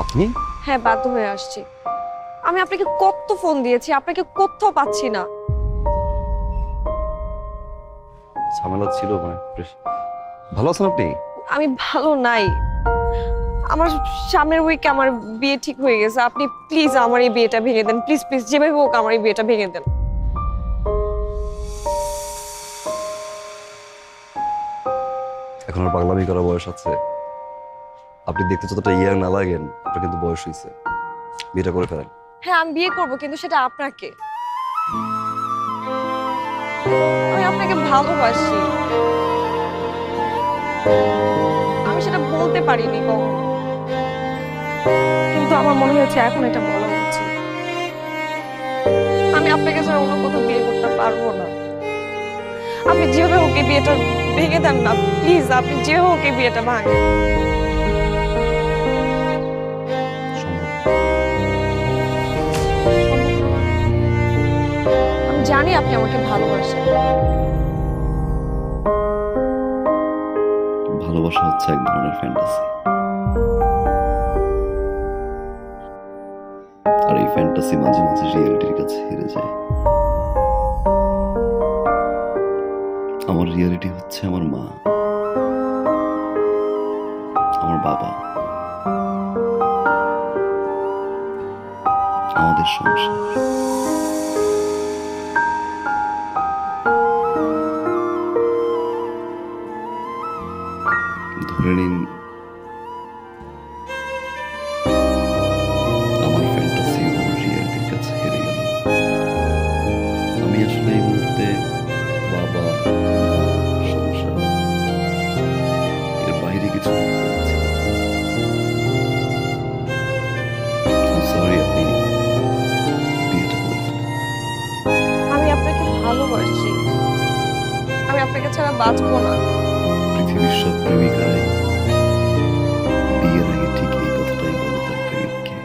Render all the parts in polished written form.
আপনি? হ্যাঁ, বাধ্য হয়ে আসছি। আমি আপনাকে কত ফোন দিয়েছি, আপনাকে কোথাও পাচ্ছি না। ঝামেলা ছিল মানে ভালো আছেন আপনি? আমি ভালো নাই। আমার সামনের উইকে আমার বিয়ে ঠিক হয়ে গেছে। আপনি প্লিজ আমার এই বিয়েটা ভেঙে দেন। প্লিজ প্লিজ যেভাবে হোক আমার এই বিয়েটা ভেঙে দেন। এখন আর পাগলামি করার বয়স আছে? আপনি দেখতে যতটা ইয়ার না লাগেন, আপনার কিন্তু বয়স হয়েছে। বিয়েটা করে ফেলেন। হ্যাঁ, আমি বিয়ে করব, কিন্তু সেটা আপনাকে। আমি আপনাকে ভালোবাসি। আমি সেটা বলতে পারিনি কখনো, কিন্তু আমার মনে হয়েছে এখন এটা বলা উচিত। আমি আপনাকে ছাড়া অন্য কোথাও বিয়ে করতে পারবো না। আপনি যেভাবে হোক এই বিয়েটা ভেঙে দেন না প্লিজ। আপনি যেভাবে হোক এই বিয়েটা ভাঙেন। আমি জানি আপনি আমাকে ভালোবাসেন। ভালোবাসা হচ্ছে এক ধরনের ফ্যান্টাসি, আর এই ফ্যান্টাসি মাঝে মাঝে রিয়েলিটির কাছে হেরে যায়। আমার রিয়েলিটি হচ্ছে আমার মা, আমার বাবা, আমাদের সংসার। ধরে নিন আমার ফ্যান্টাসি আমার রিয়েলিটির কাছে হেরে গেল। আমি আসলে এই মুহূর্তে বাবা, সংসার, এর বাইরে কিছু করতে পারছি না। সরি, আপনি বিয়েটা করে ফেলেন। আমি আপনাকে ভালোবাসি। আমি আপনাকে ছাড়া বাঁচবো না। পৃথিবীর সব প্রেমিকারাই বিয়ের আগে ঠিক এই কথাটাই বলে তার প্রেমিককে,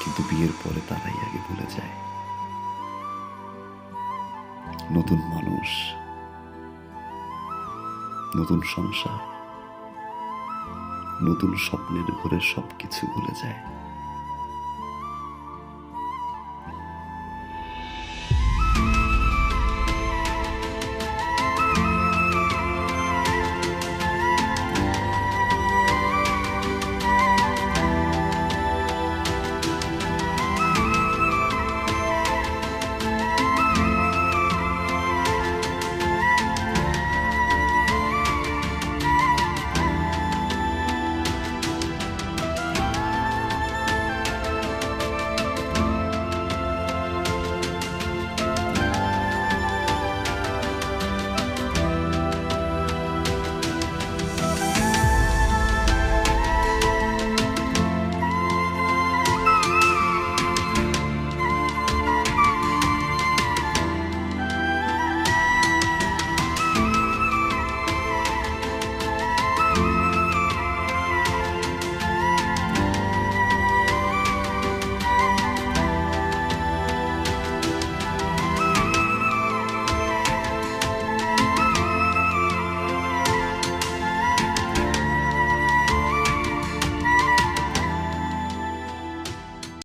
কিন্তু বিয়ের পরে তারাই আগে ভুলে যায়। নতুন মানুষ, নতুন সংসার, নতুন স্বপ্নের ঘরে সবকিছু ভুলে যায়।